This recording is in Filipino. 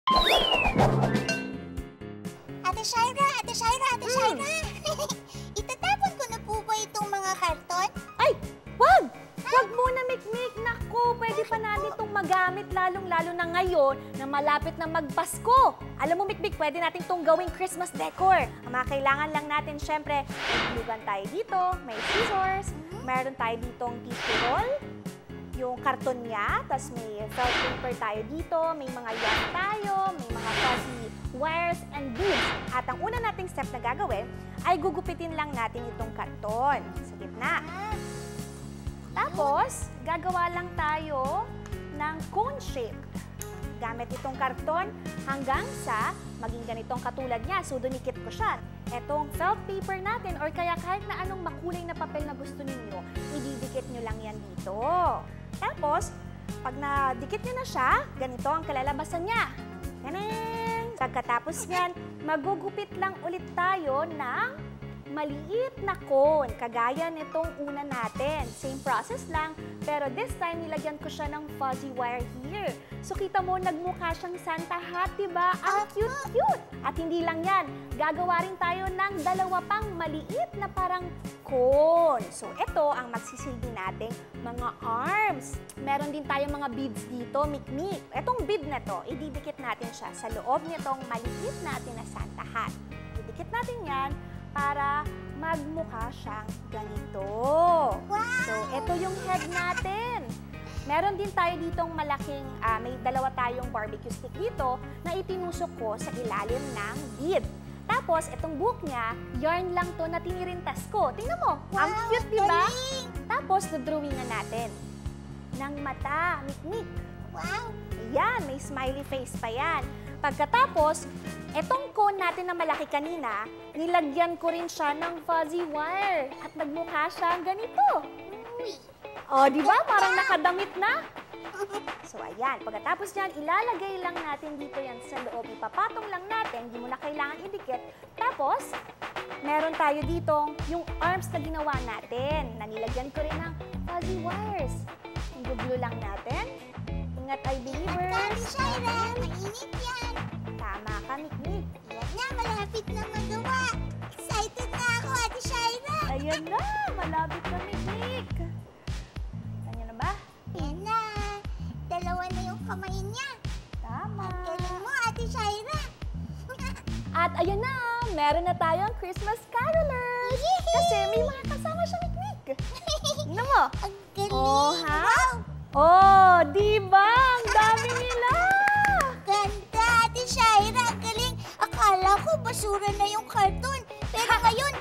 Ate Shaira, Ate Shaira, Ate Shaira! Itatapon ko na po ba itong mga karton? Ay! Wag! Wag muna, Mikmik. Naku, pwede pa natin itong magamit lalong-lalo na ngayon na malapit na magpasko. Alam mo, Mikmik, pwede natin itong gawing Christmas decor. Ang mga kailangan lang natin, syempre, may glugan tayo dito, may scissors, meron tayo ditong tissue roll, yung karton niya, tapos may felt paper tayo dito, may mga yarn tayo, may mga fuzzy wires and beads. At ang una nating step na gagawin ay gugupitin lang natin itong karton sa gitna. Tapos, gagawa lang tayo ng cone shape. Gamit itong karton hanggang sa maging ganitong katulad niya. So, dunikit ko siya. Etong felt paper natin or kaya kahit na anong makulay na papel na gusto ninyo, ididikit nyo lang yan dito. Tapos, pag nadikit nyo na siya, ganito ang kalalabasan niya. Ganun! Pagkatapos yan, magugupit lang ulit tayo ng maliit na cone, kagaya nitong una natin. Same process lang, pero this time nilagyan ko siya ng fuzzy wire here. So kita mo, nagmukha siyang Santa hat, diba? Ang cute-cute! At hindi lang yan, gagawa rin tayo ng dalawa pang maliit na parang cone. So ito ang magsisilbi nating mga arms. Meron din tayong mga beads dito, Mikmik. Itong bead na to, ididikit natin siya sa loob nitong maliit natin na Santa hat. Idikit natin yan para magmukha siyang ganito. Wow! So, ito yung head natin. Meron din tayo ditong malaking, may dalawa tayong barbecue stick dito na itinusok ko sa ilalim ng bead. Tapos, itong buhok niya, yarn lang to na tinirintas ko. Tingnan mo, ang cute, di ba? Tapos, drawingan natin ng mata, Mikmik. Wow! Ayan, may smiley face pa yan. Pagkatapos, etong cone natin na malaki kanina, nilagyan ko rin siya ng fuzzy wire. At nagmukha siya ganito. O, di ba? Parang nakadamit na. So, ayan. Pagkatapos yan, ilalagay lang natin dito yan sa loob. Ipapatong lang natin. Hindi mo na kailangan idikit. Tapos, meron tayo ditong yung arms na ginawa natin. Nanilagyan ko rin ng fuzzy wires. I-glue lang natin. Ingat ay believers. Ate Shaira, mainit yan. Tama ka, Mikmik. Yan na, malapit na magawa. Excited na ako, Ate Shaira. Ayan na, malapit na, Mikmik. Saan nyo na ba? Yan na. Dalawa na yung kamay niya. Tama. Galing mo, Ate Shaira. At ayan na, meron na tayong Christmas carolers. Kasi may mga kasama siya, Mikmik. Tingnan mo. Ang galing. Oh, ha? Wow. Oh, di ba? Ang dami nila. Ganda, Ate Shaira. Ang galing. Akala ko basura na yung karton. Pero ngayon,